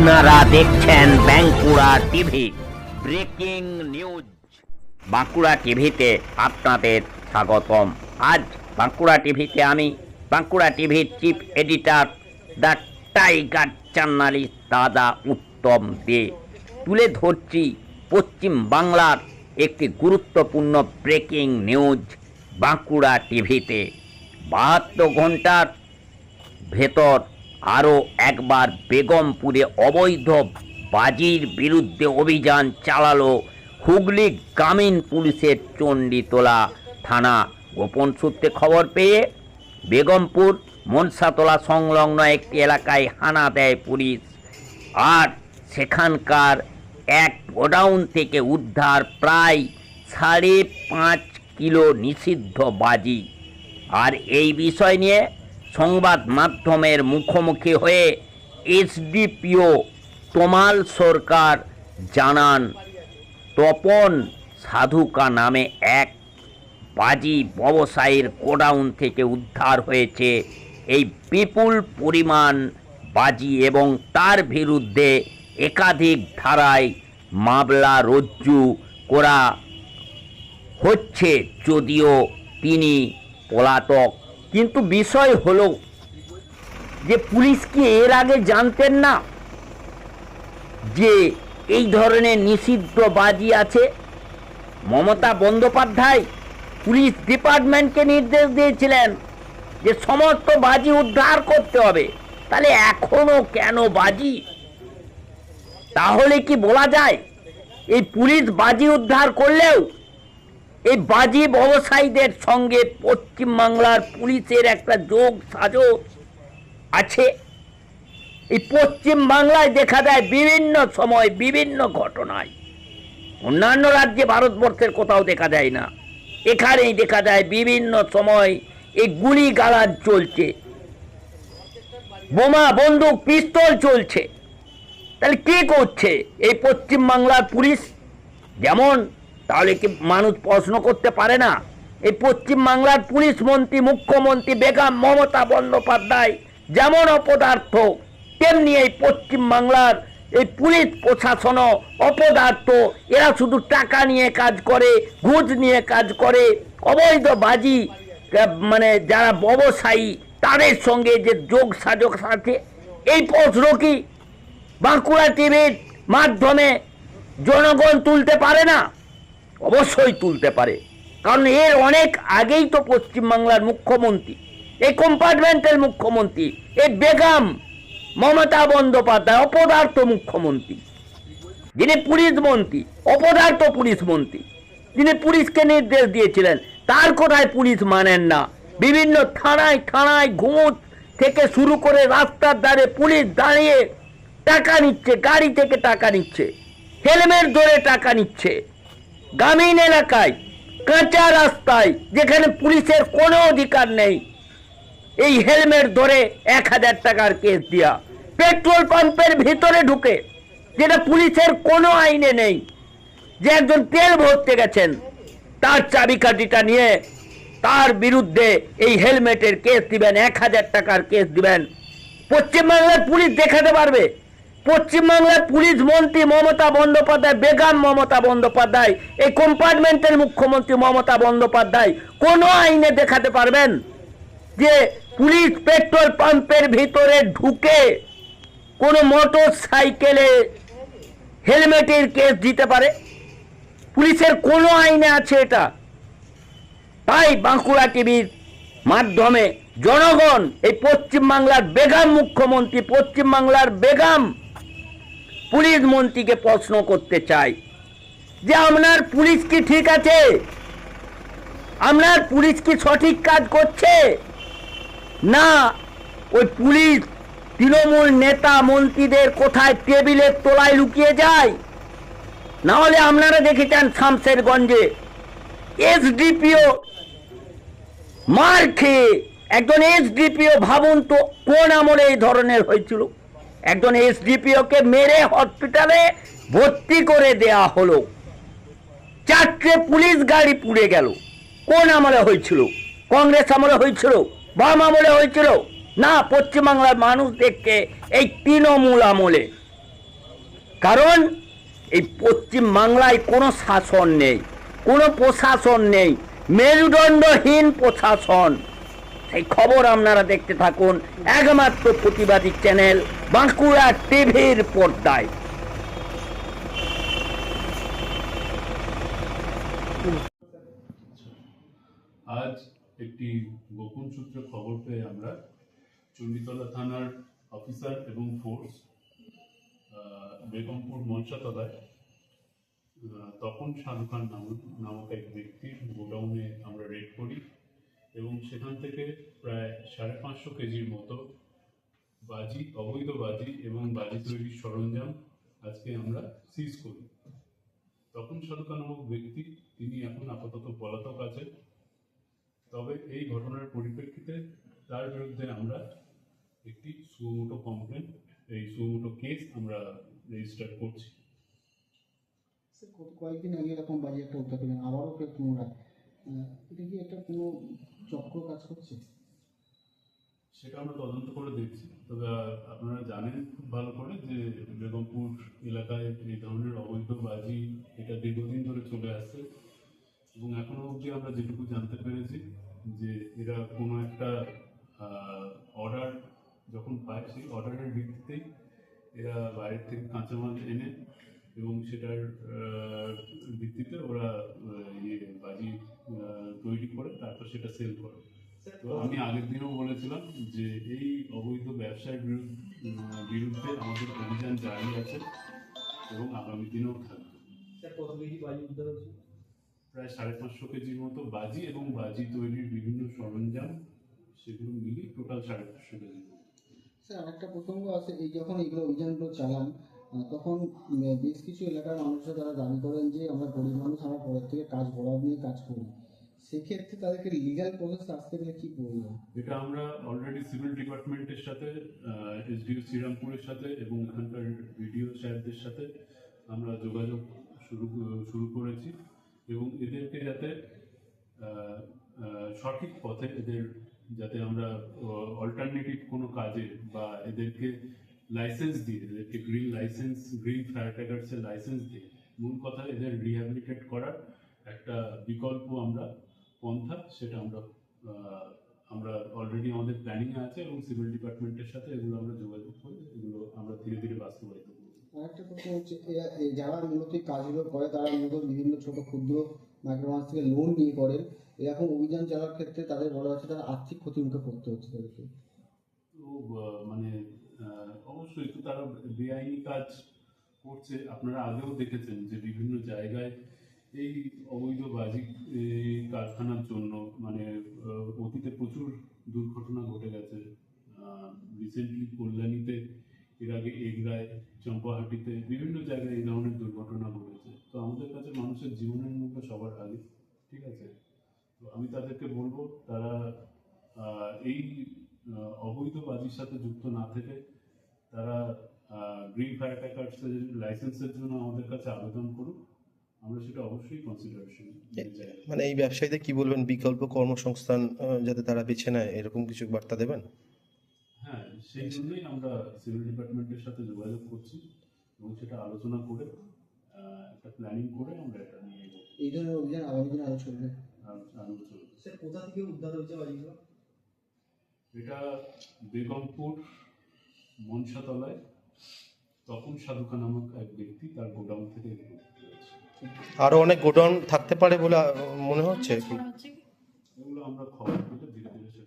আপনারা দেখছেন Bankura TV breaking news. Bankura টিভিতে আপনাদের স্বাগতম। আজ বাঁকুড়া টিভিতে আমি বাঁকুড়া টিভির chief editor the tiger journalist দাদা উত্তম দে তুলে ধরছি পশ্চিম বাংলার একটি গুরুত্বপূর্ণ ব্রেকিং নিউজ বাঁকুড়া টিভিতে। 72 ঘন্টার ভেতর আরও একবার বেগমপুরে অবৈধ বাজির বিরুদ্ধে অভিযান চালালো হুগলি গ্রামীণ পুলিশের চণ্ডীতলা থানা। গোপন সূত্রে খবর পেয়ে বেগমপুর মনসাতলা সংলগ্ন একটি এলাকায় হানা দেয় পুলিশ, আর সেখানকার এক গোডাউন থেকে উদ্ধার প্রায় 5.5 কিলো নিষিদ্ধ বাজি। আর এই বিষয় নিয়ে সংবাদ মাধ্যমের মুখোমুখি হয়ে এসডিপিও তমাল সরকার জানান, তপন সাধুকা নামে এক বাজি ব্যবসায়ীর গোডাউন থেকে উদ্ধার হয়েছে এই বিপুল পরিমাণ বাজি এবং তার বিরুদ্ধে একাধিক ধারায় মামলা রুজু করা হচ্ছে, যদিও তিনি পলাতক। কিন্তু বিষয় হলো যে পুলিশ কি এর আগে জানতেন না যে এই ধরনের নিষিদ্ধ বাজি আছে? মমতা বন্দ্যোপাধ্যায় পুলিশ ডিপার্টমেন্টকে নির্দেশ দিয়েছিলেন যে সমস্ত বাজি উদ্ধার করতে হবে। তাহলে এখনো কেন বাজি? তাহলে কি বলা যায় এই পুলিশ বাজি উদ্ধার করলেও এই বাজি ব্যবসায়ীদের সঙ্গে পশ্চিমবাংলার পুলিশের একটা যোগ সাজস আছে? এই পশ্চিমবাংলায় দেখা যায় বিভিন্ন সময় বিভিন্ন ঘটনায়, অন্যান্য রাজ্যে ভারতবর্ষের কোথাও দেখা যায় না, এখানেই দেখা যায় বিভিন্ন সময় এই গুলি গালাজ চলছে, বোমা বন্দুক পিস্তল চলছে। তাহলে কি করছে এই পশ্চিমবাংলার পুলিশ? যেমন তাহলে কি মানুষ প্রশ্ন করতে পারে না এই পশ্চিমবাংলার পুলিশ মন্ত্রী মুখ্যমন্ত্রী বেগম মমতা বন্দ্যোপাধ্যায় যেমন অপদার্থ, তেমনি এই পশ্চিমবাংলার এই পুলিশ প্রশাসনও অপদার্থ। এরা শুধু টাকা নিয়ে কাজ করে, ঘুষ নিয়ে কাজ করে, অবৈধ বাজি মানে যারা ব্যবসায়ী তাদের সঙ্গে যে যোগ সাজক আছে। এই প্রশ্ন কি বাঁকুড়া টিভির মাধ্যমে জনগণ তুলতে পারে না? অবশ্যই তুলতে পারে, কারণ এর অনেক আগেই তো পশ্চিমবাংলার মুখ্যমন্ত্রী, এই কম্পার্টমেন্টাল মুখ্যমন্ত্রী, এই বেগম মমতা বন্দ্যোপাধ্যায় অপদার্থ মুখ্যমন্ত্রী, যিনি পুলিশ মন্ত্রী, অপদার্থ পুলিশ মন্ত্রী, যিনি পুলিশকে নির্দেশ দিয়েছিলেন, তার কথায় পুলিশ মানেন না। বিভিন্ন থানায় থানায় ঘুষ থেকে শুরু করে রাস্তার ধারে পুলিশ দাঁড়িয়ে টাকা নিচ্ছে, গাড়ি থেকে টাকা নিচ্ছে, হেলমেট ধরে টাকা নিচ্ছে। গ্রামীণ এলাকায় কাঁচা রাস্তায় যেখানে পুলিশের কোনো অধিকার নেই, এই হেলমেট ধরে 1000 টাকার কেস দিয়া, পেট্রোল পাম্পের ভিতরে ঢুকে, যেটা পুলিশের কোনো আইনে নেই, যে একজন তেল ভরতে গেছেন তার চাবিকাঠিটা নিয়ে তার বিরুদ্ধে এই হেলমেটের কেস দিবেন, 1000 টাকার কেস দিবেন। পশ্চিমবাংলার পুলিশ দেখাতে পারবে? পশ্চিমবাংলার পুলিশ মন্ত্রী মমতা বন্দ্যোপাধ্যায়, বেগম মমতা বন্দ্যোপাধ্যায়, এই কম্পার্টমেন্টের মুখ্যমন্ত্রী মমতা বন্দ্যোপাধ্যায় কোনো আইনে দেখাতে পারবেন যে পুলিশ পেট্রোল পাম্পের ভিতরে ঢুকে কোনো মোটর সাইকেলে হেলমেটের কেস দিতে পারে? পুলিশের কোনো আইনে আছে এটা? তাই বাঁকুড়া টিভির মাধ্যমে জনগণ এই পশ্চিমবাংলার বেগম মুখ্যমন্ত্রী, পশ্চিমবাংলার বেগম পুলিশ মন্ত্রীকে প্রশ্ন করতে চাই যে আপনার পুলিশ কি ঠিক আছে? আপনার পুলিশ কি সঠিক কাজ করছে? না ওই পুলিশ তৃণমূল নেতা মন্ত্রীদের কোথায় টেবিলের তলায় লুকিয়ে যায়? না হলে আপনারা দেখেছেন শামশেরগঞ্জে এসডিপিও মার খেয়ে, একজন এসডিপিও, ভাবুন তো কোন আমলে এই ধরনের হয়েছিল, একজন এসডিপিওকে মেরে হসপিটালে ভর্তি করে দেয়া হলো, 4টে পুলিশ গাড়ি পুড়ে গেল। কোন আমলে হয়েছিল? কংগ্রেস আমলে হয়েছিল? বাম আমলে হয়েছিল? না, পশ্চিমবাংলার মানুষ দেখছে এই তৃণমূল আমলে। কারণ এই পশ্চিম বাংলায় কোনো শাসন নেই, কোনো প্রশাসন নেই, মেরুদণ্ডহীন প্রশাসন। সেই খবর আপনারা দেখতে থাকুন একমাত্র প্রতিবাদী চ্যানেল বাঁকুড়া টিভির পর্দায়। আজ একটি গোপন সূত্রে খবর পেয়ে আমরা চণ্ডীতলা থানার অফিসার এবং ফোর্স বেগমপুর মনসাতলায় তপন সাধু খান নামক এক ব্যক্তির গোডাউনে আমরা রেড করি এবং সেখান থেকে প্রায় 550 কেজির মতো বাজি, অবৈধ বাজি এবং বাজি তৈরির সরঞ্জাম আজকে আমরা সিজ করি। তপন সাধু খান নামক ব্যক্তি তিনি এখন আপাতত পলাতক আছেন। তবে এই ঘটনার পরিপ্রেক্ষিতে তার বিরুদ্ধে আমরা একটি সুমোটো কমপ্লেন, এই সুমোটো কেস আমরা রেজিস্টার করছি। কয়েকদিন আগে এরকম বাজে একটা উদ্ধার করলেন, আবারও ফের পুনরায়, এটা কি একটা কোনো চক্র কাজ করছে? সেটা আমরা তদন্ত করে দেখছি। তবে আপনারা জানেন খুব ভালো করে যে বেগমপুর এলাকায় এই ধরনের অবৈধ বাজি এটা দীর্ঘদিন ধরে চলে আসছে এবং এখনো অবধি আমরা যেটুকু জানতে পেরেছি যে এরা কোনো একটা অর্ডার যখন পায় সেই অর্ডারের ভিত্তিতেই এরা বাইরের থেকে কাঁচামাল এনে এবং সেটার ভিত্তিতে ওরা বাজি তৈরি করে তারপর সেটা সেল করে। তো আমি আগের দিনও বলেছিলাম যে এই অবৈধ ব্যবসার বিরুদ্ধে আমাদের অভিযান জারি আছে এবং আগামী দিনেও থাকবে। প্রায় 550 কেজির মতো বাজি এবং বাজি তৈরির বিভিন্ন সরঞ্জাম, সেগুলো মিলিয়ে টোটাল 550 কেজি। স্যার, আরেকটা প্রসঙ্গ আছে, এই যখন এগুলো অভিযানগুলো চালান তখন বেশ কিছু এলাকার মানুষরা তারা দাবি করেন যে আমরা গরিব মানুষ, আমরা পরের থেকে কাজ বরাদ নিয়ে কাজ করি। সেক্ষেত্রে তাদেরকে লিগ্যাল প্রসেস আসতে গেলে কি বলবো? এটা আমরা অলরেডি সিভিল ডিপার্টমেন্টের সাথে, এসডিও শ্রীরামপুরের সাথে এবং এখানকার বিডিও সাহেবদের সাথে আমরা যোগাযোগ শুরু করেছি এবং এদেরকে যাতে সঠিক পথে যাতে আমরা অল্টারনেটিভ কোনো কাজে বা এদেরকে লাইসেন্স দিয়ে, এদেরকে গ্রিন ফায়ার ক্র্যাকার্সের লাইসেন্স দিয়ে, মূল কথা এদের রিহ্যাবিলিটেট করার একটা বিকল্প আমরা পন্থা, সেটা আমরা অলরেডি আমাদের প্ল্যানিংয়ে আছে এবং সিভিল ডিপার্টমেন্টের সাথে এগুলো আমরা যোগাযোগ করে এগুলো আমরা ধীরে ধীরে বাস্তবায়িত করব। আরেকটা প্রশ্ন হচ্ছে, যারা মূলত এই কাজগুলো করে তারা মূলত বিভিন্ন ছোট ক্ষুদ্র মাইক্রোফাইন্যান্স থেকে লোন নিয়ে করেন। এরকম অভিযান চালার ক্ষেত্রে তাদের বলা হচ্ছে তারা আর্থিক ক্ষতির মুখে পড়তে হচ্ছে তাদেরকে। তো মানে অবশ্যই তো তারা বেআইনি কাজ করছে। আপনারা আগেও দেখেছেন যে বিভিন্ন জায়গায় এই অবৈধ বাজি কারখানার জন্য মানে অতীতে প্রচুর দুর্ঘটনা ঘটে গেছে। রিসেন্টলি কল্যাণীতে, এর আগে এগরায়, চম্পাহাটিতে বিভিন্ন জায়গায় এই ধরনের দুর্ঘটনা ঘটেছে। তো আমাদের কাছে মানুষের জীবনের মূল্য সবার আগে, ঠিক আছে? তো আমি তাদেরকে বলবো তারা এই অবৈধ বাজির সাথে যুক্ত না থেকে তারা গ্রিন ফায়ার ক্র্যাকার্সের লাইসেন্সের জন্য আমাদের কাছে আবেদন করুক। আমরা সেটা অবশ্যই কনসিডারেশন চাই। মানে এই ব্যবসায়ীদের কি বলবেন, বিকল্প কর্মসংস্থান যাতে তারা বেছে নেয়, এরকম কিছু বার্তা দেবেন? হ্যাঁ, সেই জন্যই আমরা সিভিল ডিপার্টমেন্টের সাথে যোগাযোগ করছি এবং সেটা আলোচনা করে একটা প্ল্যানিং করে আমরা এটা নিয়ে এগোবো। এই ধরনের অভিযান আগামী দিনে আরো চলবে। স্যার, কোথা থেকে উদ্ধার হয়েছে বাজিগুলো? এটা বেগমপুর মনসাতলায় তপন সাধু খান নামক এক ব্যক্তি তার গোডাউন থেকে আরো অনেক গোডাউন থাকতে পারে বলে মনে হচ্ছে কি? এগুলো আমরা খবর পেলে ধীরে ধীরে